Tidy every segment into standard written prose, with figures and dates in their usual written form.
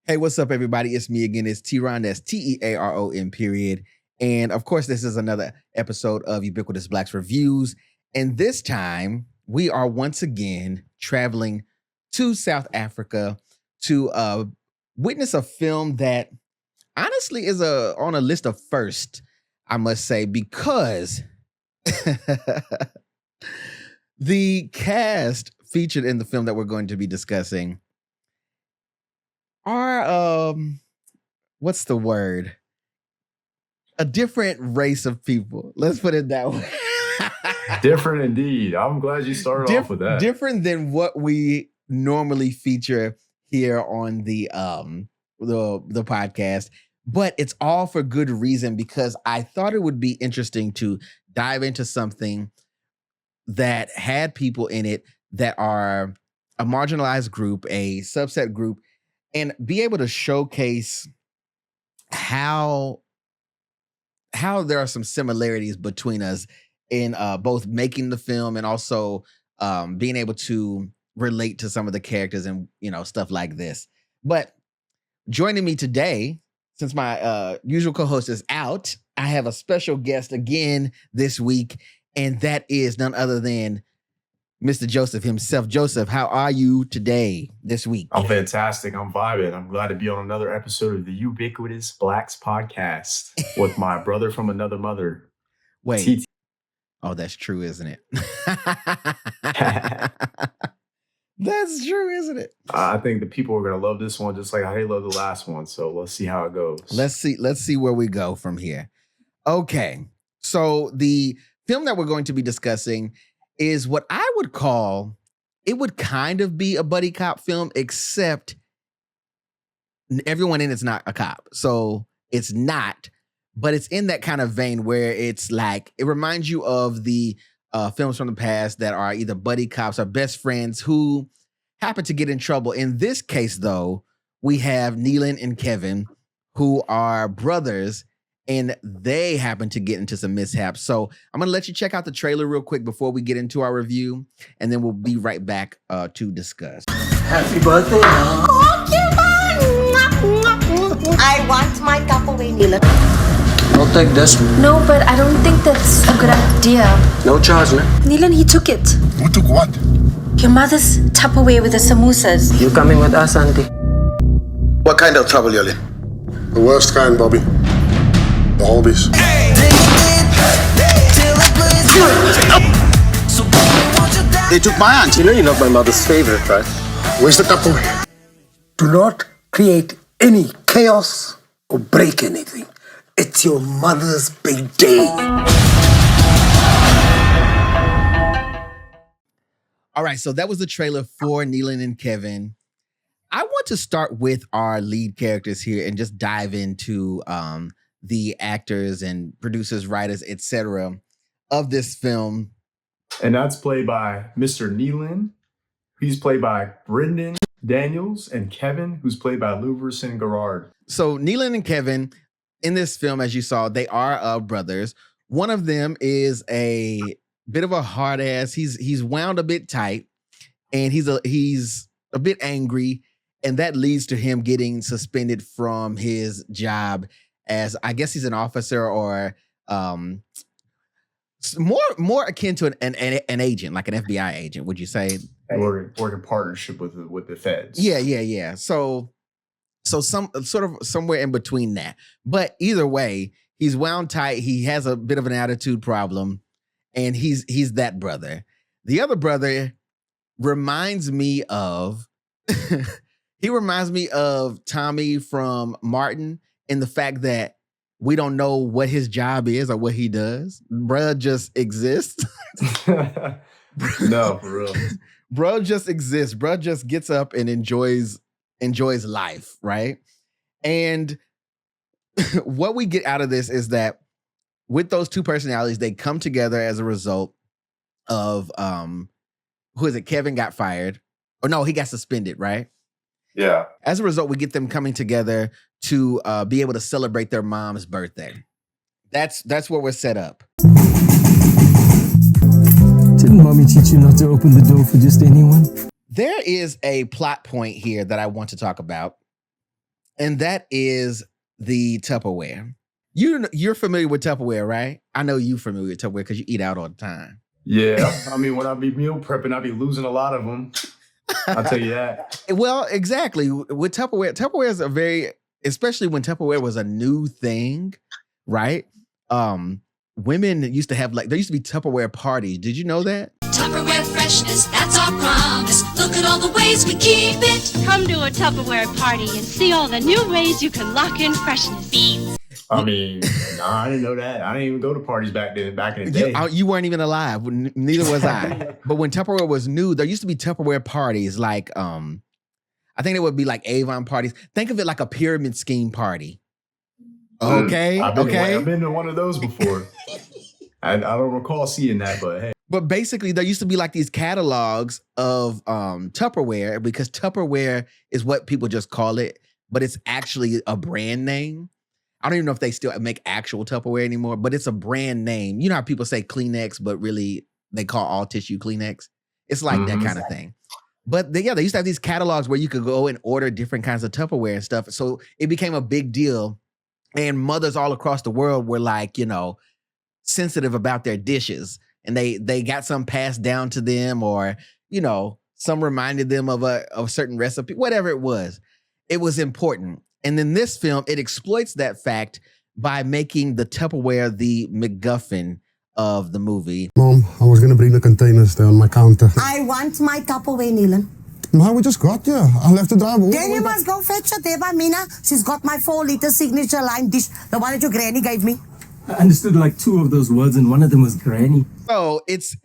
Hey, what's up, everybody? It's me again. It's TeaRon. That's TEARON, period. And of course, this is another episode of Ubiquitous Black's Reviews. And this time, we are once again traveling to South Africa to witness a film that honestly is on a list of first, I must say, because the cast featured in the film that we're going to be discussing are what's the word? A different race of people. Let's put it that way. Different indeed. I'm glad you started off with that. Different than what we normally feature here on the podcast, but it's all for good reason because I thought it would be interesting to dive into something that had people in it that are a marginalized group, a subset group, and be able to showcase how there are some similarities between us in both making the film and also being able to relate to some of the characters and stuff like this. But joining me today, since my usual co-host is out, I have a special guest again this week, and that is none other than Mr. Joseph himself. Joseph, how are you today, this week? I'm fantastic. I'm vibing. I'm glad to be on another episode of the Ubiquitous Blacks podcast with my brother from another mother. Wait. Oh, that's true, isn't it? That's true, isn't it? I think the people are going to love this one just like how they love the last one. So let's see how it goes. Let's see where we go from here. Okay. So the film that we're going to be discussing is what I would call, it would kind of be a buddy cop film, except everyone in it's not a cop. So it's not, but it's in that kind of vein where it's like, it reminds you of the films from the past that are either buddy cops or best friends who happen to get in trouble. In this case, though, we have Neelan and Kevin, who are brothers, and they happen to get into some mishaps. So I'm going to let you check out the trailer real quick before we get into our review, and then we'll be right back to discuss. Happy birthday, Mom. Oh, cute. I want my Tupperware, Neelan. I'll take this. No, but I don't think that's a good idea. No charge, man. Neelan, he took it. Who took what? Your mother's Tupperware with the samosas. You coming with us, Auntie? What kind of trouble you're in? The worst kind, Bobby. The hobbies. They took my aunt. You know you're not my mother's favorite, right? Where's the Tupperware? Do not create any chaos or break anything. It's your mother's big day. All right, so that was the trailer for Neelan and Kevin. I want to start with our lead characters here and just dive into the actors and producers, writers, etc. of this film. And that's played by Mr. Neelan. He's played by Brendon Daniels, and Kevin, who's played by Luversan Gerard. So Neelan and Kevin in this film, as you saw, they are brothers. One of them is a bit of a hard ass. He's wound a bit tight, and he's a bit angry, and that leads to him getting suspended from his job as, I guess he's an officer or more akin to an agent, like an FBI agent. Would you say? Or in partnership with the feds. Yeah. So some sort of somewhere in between that. But either way, he's wound tight. He has a bit of an attitude problem, and he's that brother. The other brother reminds me of Tommy from Martin in the fact that we don't know what his job is or what he does. Bruh just exists. No, for real. Bro just exists. Bro just gets up and enjoys life, right? And what we get out of this is that with those two personalities, they come together as a result of who is it? Kevin got fired. Or no, he got suspended, right? Yeah. As a result, we get them coming together to be able to celebrate their mom's birthday. That's where we're set up. Didn't mommy teach you not to open the door for just anyone? There is a plot point here that I want to talk about. and that is the Tupperware. You're familiar with Tupperware, right? I know you're familiar with Tupperware because you eat out all the time. Yeah, I mean, when I be meal prepping, I be losing a lot of them. I'll tell you that. Well, exactly. With Tupperware is a very, especially when Tupperware was a new thing, right? Women used to have there used to be Tupperware parties. Did you know that? Tupperware freshness, that's our promise. Look at all the ways we keep it. Come to a Tupperware party and see all the new ways you can lock in freshness. Beans. I mean, I didn't know that. I didn't even go to parties back in the day. You weren't even alive. Neither was I. But when Tupperware was new, there used to be Tupperware parties I think it would be like Avon parties. Think of it like a pyramid scheme party. Okay. I've been to one of those before. I don't recall seeing that, but hey. But basically, there used to be like these catalogs of Tupperware, because Tupperware is what people just call it, but it's actually a brand name. I don't even know if they still make actual Tupperware anymore, but it's a brand name. You know how people say Kleenex, but really they call all tissue Kleenex? It's like that kind of thing. But they used to have these catalogs where you could go and order different kinds of Tupperware and stuff. So it became a big deal. And mothers all across the world were like, sensitive about their dishes. And they got some passed down to them, or, some reminded them of a certain recipe, whatever it was. It was important. And in this film, it exploits that fact by making the Tupperware the MacGuffin of the movie. Mom, I was going to bring the containers there on my counter. I want my Tupperware, Neelan. No, we just got you. I'll have to drive all Then you must go fetch her there by Mina. She's got my 4-liter signature lime dish, the one that your granny gave me. I understood like 2 of those words, and one of them was granny. So it's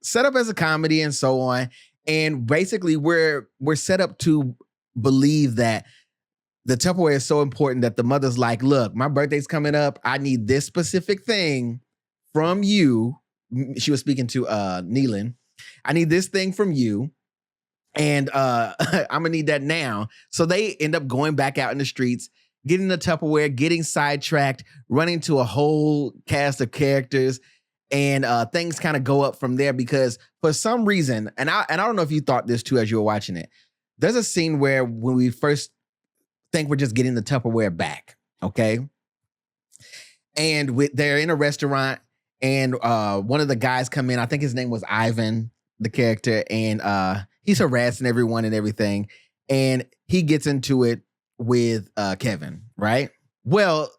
set up as a comedy and so on. And basically we're set up to believe that the Tupperware is so important that the mother's like, look, my birthday's coming up. I need this specific thing from you. She was speaking to Neelan. I need this thing from you. And I'm gonna need that now. So they end up going back out in the streets, getting the Tupperware, getting sidetracked, running to a whole cast of characters, and things kind of go up from there because for some reason, and I don't know if you thought this too as you were watching it, there's a scene where when we first think we're just getting the Tupperware back, okay? And they're in a restaurant, and one of the guys come in. I think his name was Ivan, the character, and he's harassing everyone and everything. And he gets into it with Kevin, right? Well,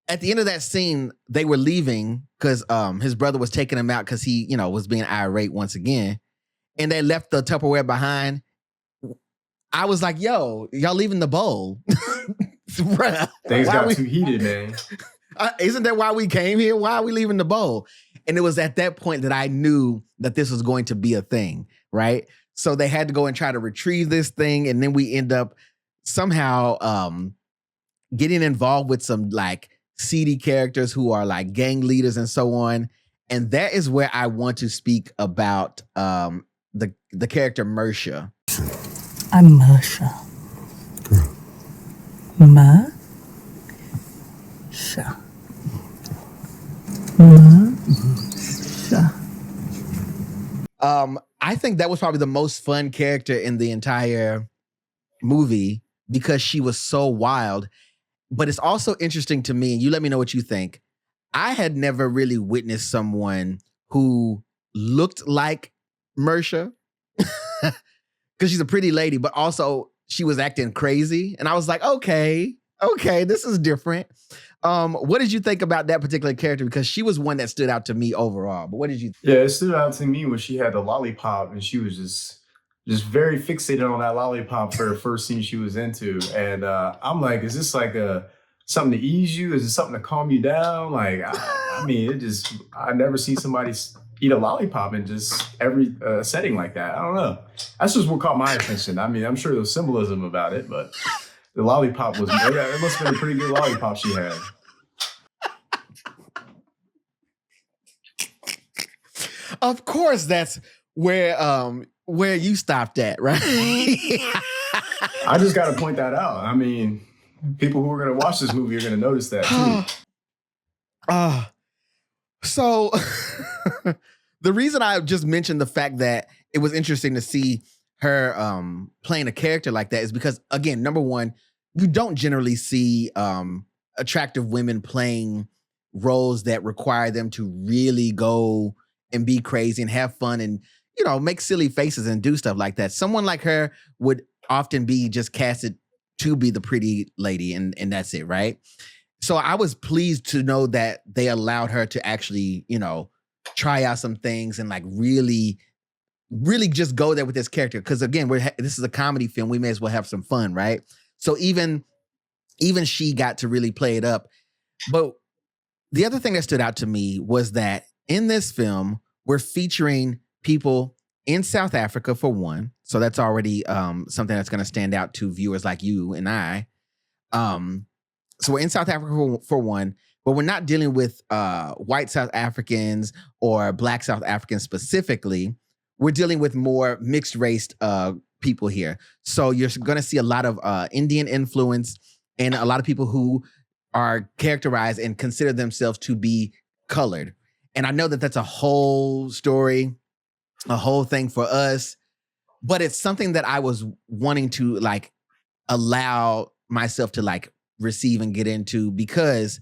at the end of that scene, they were leaving because his brother was taking him out because he, was being irate once again. And they left the Tupperware behind. I was like, yo, y'all leaving the bowl. Bruh, things got too heated, man. Isn't that why we came here? Why are we leaving the bowl? And it was at that point that I knew that this was going to be a thing, right? So they had to go and try to retrieve this thing. And then we end up somehow getting involved with some like seedy characters who are like gang leaders and so on. And that is where I want to speak about the character Lorcia. I'm Lorcia. Lorcia. I think that was probably the most fun character in the entire movie because she was so wild. But it's also interesting to me, and you let me know what you think. I had never really witnessed someone who looked like Lorcia because she's a pretty lady, but also she was acting crazy. And I was like, okay, this is different. What did you think about that particular character? Because she was one that stood out to me overall. But what did you think? Yeah, it stood out to me when she had the lollipop and she was just very fixated on that lollipop for the first scene she was into. And I'm like, is this like something to ease you? Is it something to calm you down? Like, I never see somebody eat a lollipop in just every setting like that. I don't know. That's just what caught my attention. I mean, I'm sure there's symbolism about it, but the lollipop was, it must have been a pretty good lollipop she had. Of course, that's where you stopped at, right? I just got to point that out. I mean, people who are going to watch this movie are going to notice that too. So the reason I just mentioned the fact that it was interesting to see her playing a character like that is because, again, number one, you don't generally see attractive women playing roles that require them to really go and be crazy and have fun and, you know, make silly faces and do stuff like that. Someone like her would often be just casted to be the pretty lady and that's it, right? So I was pleased to know that they allowed her to actually, you know, try out some things and like really just go there with this character. Because again, this is a comedy film. We may as well have some fun, right? So even she got to really play it up. But the other thing that stood out to me was that in this film, we're featuring people in South Africa for one. So that's already something that's going to stand out to viewers like you and I. So we're in South Africa for one, but we're not dealing with white South Africans or black South Africans specifically. We're dealing with more mixed race people here. So you're going to see a lot of Indian influence and a lot of people who are characterized and consider themselves to be colored. And I know that that's a whole story, a whole thing for us, but it's something that I was wanting to like allow myself to like receive and get into, because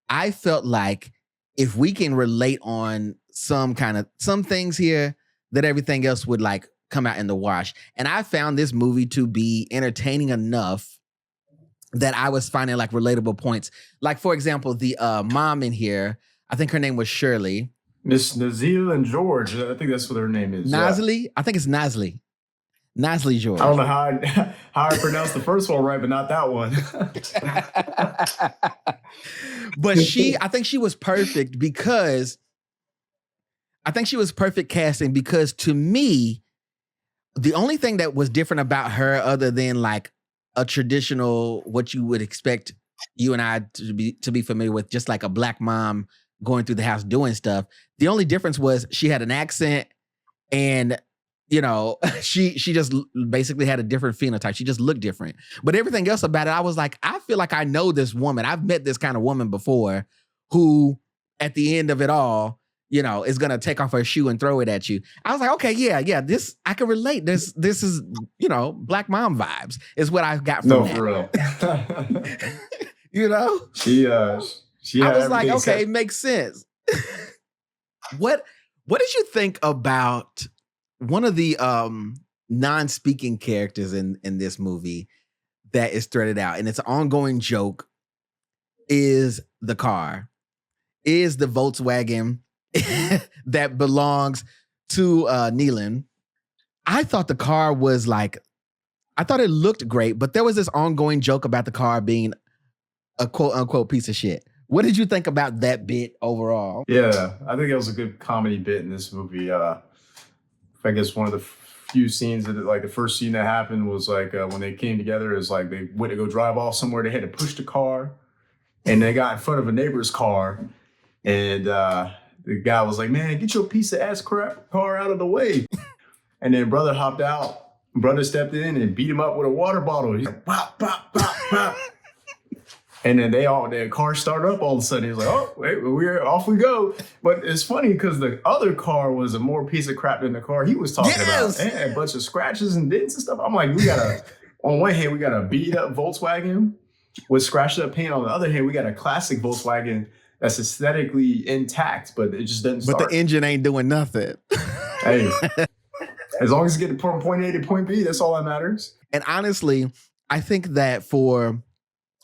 I felt like if we can relate on some things here, that everything else would like come out in the wash. And I found this movie to be entertaining enough that I was finding like relatable points. Like, for example, the mom in here, I think her name was Shirley. Miss Nazli and George. I think that's what her name is. Nazli? Yeah. I think it's Nazli. Nazli George. I don't know how I pronounced the first one right, but not that one. But I think she was perfect because casting, because to me, the only thing that was different about her other than like a traditional, what you would expect you and I to be familiar with, just like a black mom going through the house doing stuff. The only difference was she had an accent and, you know, she just basically had a different phenotype. She just looked different. But everything else about it, I was like, I feel like I know this woman. I've met this kind of woman before who at the end of it all, you know, is going to take off her shoe and throw it at you. I was like, okay, yeah, this, I can relate. This is, you know, black mom vibes is what I got from that. For real. You know? She I was like, okay, it makes sense. What did you think about one of the non-speaking characters in this movie that is threaded out, and it's an ongoing joke, is the car, is the Volkswagen that belongs to Neelan. I thought the car was like, I thought it looked great, but there was this ongoing joke about the car being a quote unquote piece of shit. What did you think about that bit overall? Yeah, I think it was a good comedy bit in this movie. I guess one of the few scenes that, like, the first scene that happened was like when they came together, is like they went to go drive off somewhere. They had to push the car, and they got in front of a neighbor's car, and the guy was like, "Man, get your piece of ass crap car out of the way." And then brother hopped out. Brother stepped in and beat him up with a water bottle. He's like, pop, pop, pop, pop. And then their car started up all of a sudden. He's like, "Oh, wait, we're off we go." But it's funny because the other car was a more piece of crap than the car he was talking about. And a bunch of scratches and dents and stuff. I'm like, on one hand, we got a beat up Volkswagen with scratched up paint. On the other hand, we got a classic Volkswagen that's aesthetically intact, but it just doesn't start. But the engine ain't doing nothing. Hey, as long as you get from point A to point B, that's all that matters. And honestly, I think that for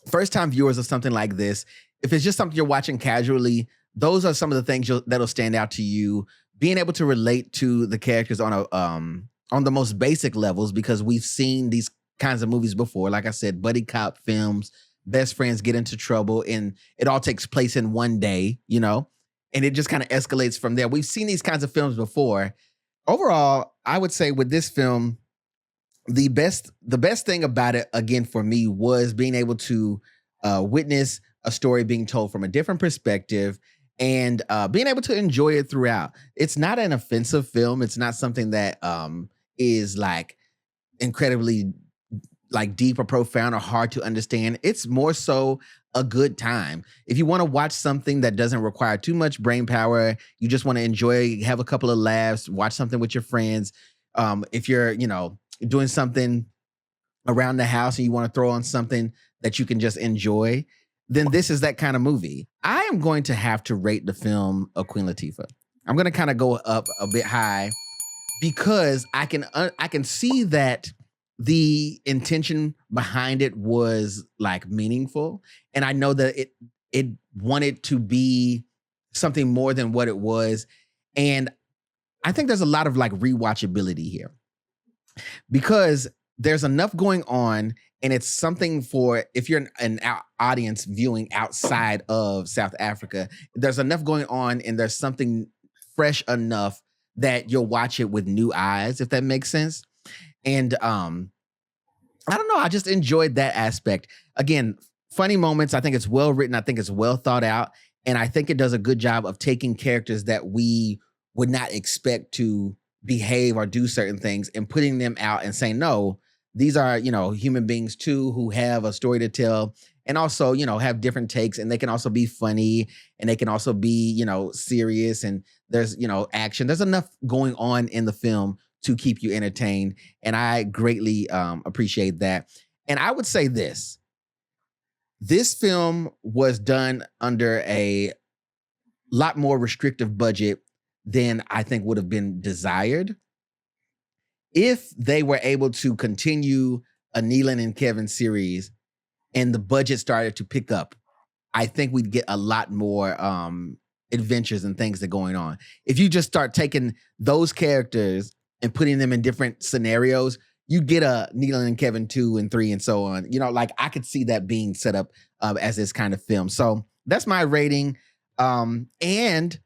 first-time viewers of something like this, if it's just something you're watching casually, those are some of the things that'll stand out to you. Being able to relate to the characters on the most basic levels, because we've seen these kinds of movies before. Like I said, buddy cop films, best friends get into trouble, and it all takes place in one day, you know, and it just kind of escalates from there. We've seen these kinds of films before. Overall, I would say with this film, the best thing about it, again, for me, was being able to witness a story being told from a different perspective and being able to enjoy it throughout. It's not an offensive film. It's not something that is like incredibly like deep or profound or hard to understand. It's more so a good time. If you want to watch something that doesn't require too much brain power, you just want to enjoy, have a couple of laughs, watch something with your friends. If you're, you know, doing something around the house and you want to throw on something that you can just enjoy, then this is that kind of movie. I am going to have to rate the film of Queen Latifah. I'm going to kind of go up a bit high because I can see that the intention behind it was like meaningful, and I know that it wanted to be something more than what it was, and I think there's a lot of like rewatchability here because there's enough going on, and it's something for if you're an audience viewing outside of South Africa, there's enough going on, and there's something fresh enough that you'll watch it with new eyes, if that makes sense. And I don't know, I just enjoyed that aspect. Again, funny moments. I think it's well written. I think it's well thought out. And I think it does a good job of taking characters that we would not expect to behave or do certain things and putting them out and saying, no, these are, human beings too who have a story to tell and also, have different takes, and they can also be funny and they can also be, serious, and there's, action. There's enough going on in the film to keep you entertained. And I greatly appreciate that. And I would say this film was done under a lot more restrictive budget than I think would have been desired. If they were able to continue a Neelan and Kevin series and the budget started to pick up, I think we'd get a lot more adventures and things that are going on. If you just start taking those characters and putting them in different scenarios, you get a Neelan and Kevin 2 and 3 and so on. Like I could see that being set up as this kind of film. So that's my rating. And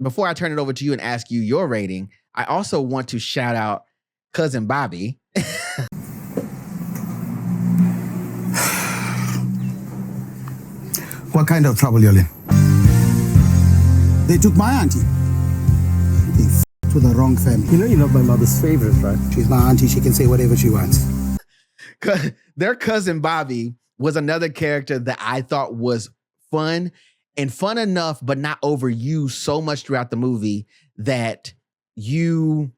before I turn it over to you and ask you your rating, I also want to shout out Cousin Bobby. What kind of trouble you're in? They took my auntie. They f***ed with the wrong family. You know you're not my mother's favorite, right? She's my auntie. She can say whatever she wants. Their Cousin Bobby was another character that I thought was fun and fun enough, but not overused so much throughout the movie that you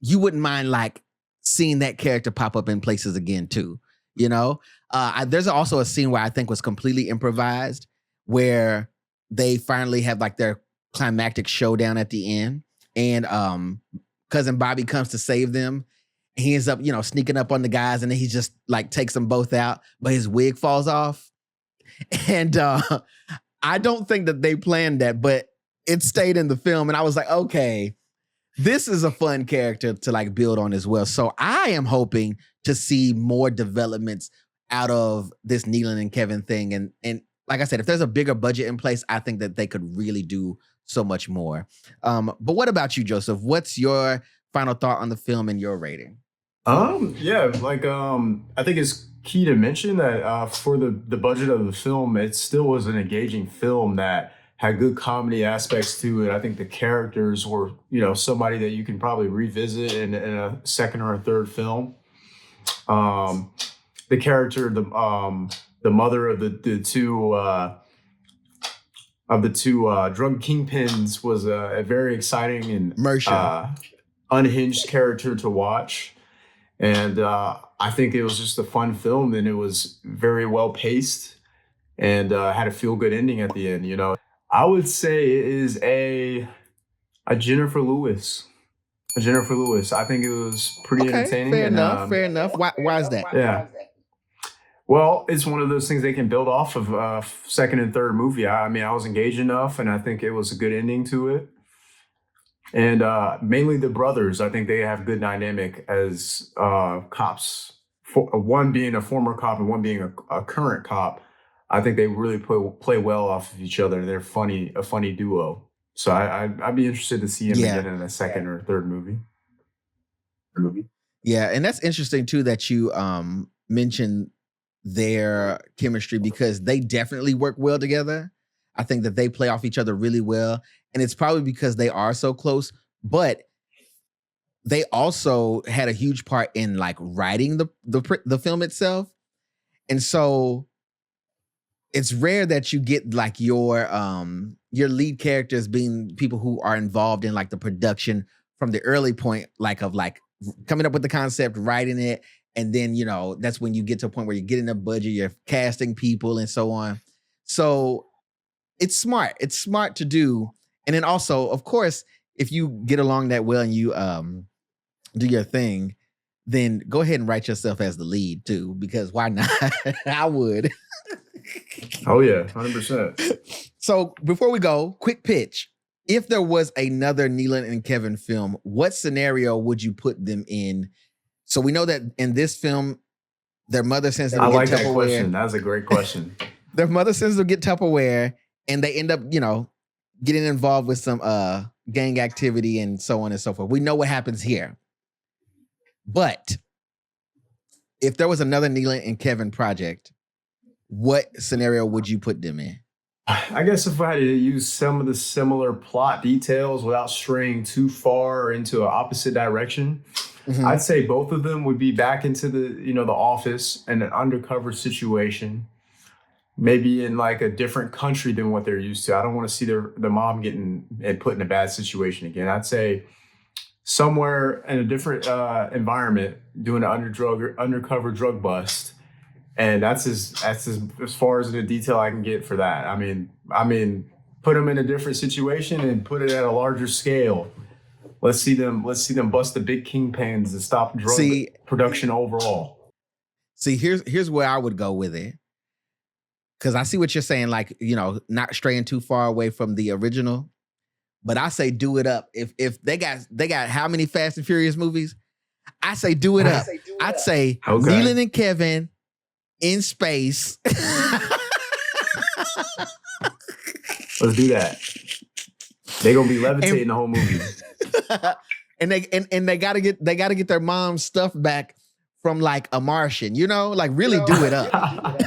wouldn't mind like seeing that character pop up in places again too. There's also a scene where I think was completely improvised, where they finally have like their climactic showdown at the end, and Cousin Bobby comes to save them. He ends up, sneaking up on the guys, and then he just like takes them both out, but his wig falls off. And I don't think that they planned that, but it stayed in the film, and I was like, okay, this is a fun character to like build on as well. So I am hoping to see more developments out of this Neelan and Kevin thing. And like I said, if there's a bigger budget in place, I think that they could really do so much more. But what about you, Joseph? What's your final thought on the film and your rating? I think it's key to mention that for the budget of the film, it still was an engaging film that had good comedy aspects to it. I think the characters were, somebody that you can probably revisit in a second or a third film. The character, the mother of the two drug kingpins was a very exciting and unhinged character to watch. And I think it was just a fun film, and it was very well paced and had a feel good ending at the end. I would say it is a Jennifer Lewis. A Jennifer Lewis. I think it was pretty entertaining. Fair enough. Why is that? Yeah. Well, it's one of those things they can build off of second and third movie. I was engaged enough, and I think it was a good ending to it. And mainly the brothers, I think they have good dynamic as cops. One being a former cop and one being a current cop. I think they really play well off of each other. They're a funny duo. So I'd be interested to see him again in a second or third movie. Yeah, and that's interesting too that you mentioned their chemistry, because they definitely work well together. I think that they play off each other really well, and it's probably because they are so close. But they also had a huge part in like writing the film itself, and so it's rare that you get like your lead characters being people who are involved in like the production from the early point, like of like coming up with the concept, writing it, And then, you know, that's when you get to a point where you're getting a budget, you're casting people and so on. So it's smart. It's smart to do. And then also, of course, if you get along that well and you do your thing, then go ahead and write yourself as the lead too, because why not? I would. Oh yeah, 100%. So before we go, quick pitch. If there was another Neelan and Kevin film, what scenario would you put them in? So we know that in this film, their mother sends them to get Tupperware. That question. That's a great question. Their mother sends them to get Tupperware, and they end up, you know, getting involved with some gang activity and so on and so forth. We know what happens here. But if there was another Neelan and Kevin project, what scenario would you put them in? I guess if I had to use some of the similar plot details without straying too far into an opposite direction, I'd say both of them would be back into the office and an undercover situation, maybe in like a different country than what they're used to. I don't want to see their mom getting and put in a bad situation again. I'd say somewhere in a different environment doing an undercover drug bust. And that's as far as the detail I can get for that. I mean, put them in a different situation and put it at a larger scale. Let's see them bust the big kingpins and stop drug production overall. See, here's where I would go with it. Because I see what you're saying, like, you know, not straying too far away from the original. But I say do it up. If they got how many Fast and Furious movies? I say do it up. I'd say Neelan and Kevin in space. Let's do that. They're gonna be levitating the whole movie. and they gotta get their mom's stuff back from like a Martian, you know, like really do it up.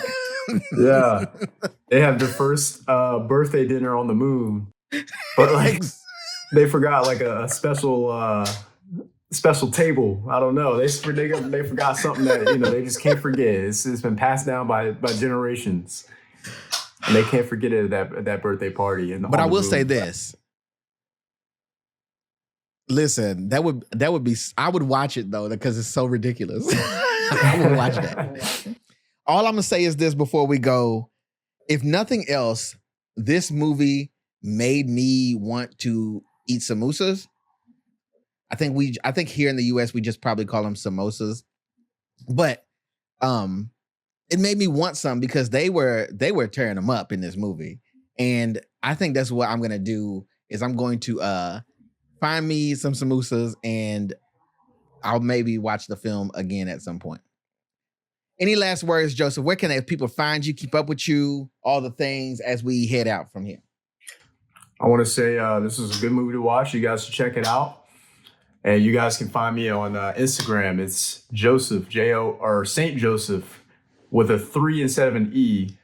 Yeah. They have the first birthday dinner on the moon. But like they forgot like a special table. I don't know. They forgot something that, you know, they just can't forget. It's been passed down by generations. And they can't forget it at that birthday party. But I will say this. Listen, that would be, I would watch it though, because it's so ridiculous. I would watch that. All I'm gonna say is this before we go. If nothing else, this movie made me want to eat samosas. I think here in the US we just probably call them samosas. But it made me want some because they were tearing them up in this movie. And I think that's what I'm gonna do is I'm going to find me some samosas and I'll maybe watch the film again at some point. Any last words, Joseph? Where can people find you, keep up with you, all the things as we head out from here? I want to say this is a good movie to watch. You guys should check it out. And you guys can find me on Instagram. It's Joseph, or Saint Joseph with a 3 instead of an E,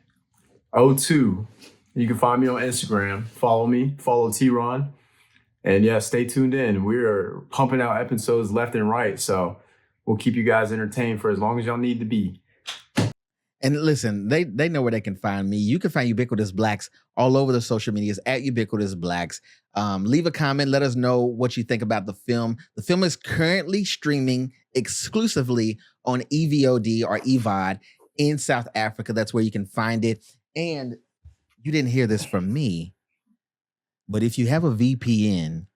02. You can find me on Instagram. Follow me, follow TeaRon. And yeah, stay tuned in. We're pumping out episodes left and right. So we'll keep you guys entertained for as long as y'all need to be. And listen, they know where they can find me. You can find Ubiquitous Blacks all over the social medias at Ubiquitous Blacks. Leave a comment. Let us know what you think about the film. The film is currently streaming exclusively on EVOD or EVOD in South Africa. That's where you can find it. And you didn't hear this from me, but if you have a VPN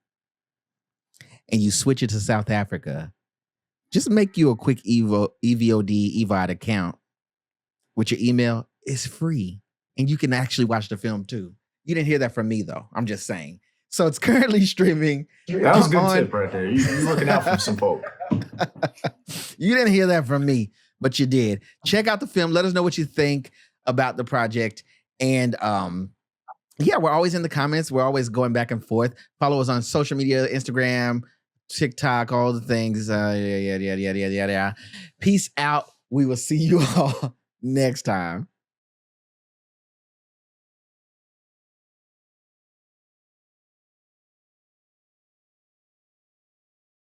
and you switch it to South Africa, just make you a quick EVOD EVOD account with your email. Is free. And you can actually watch the film too. You didn't hear that from me though. I'm just saying. So it's currently streaming. That was a good tip right there. You're looking out for some folk. You didn't hear that from me, but you did. Check out the film. Let us know what you think about the project. And yeah, we're always in the comments. We're always going back and forth. Follow us on social media, Instagram, TikTok, all the things. Yeah. Peace out. We will see you all next time.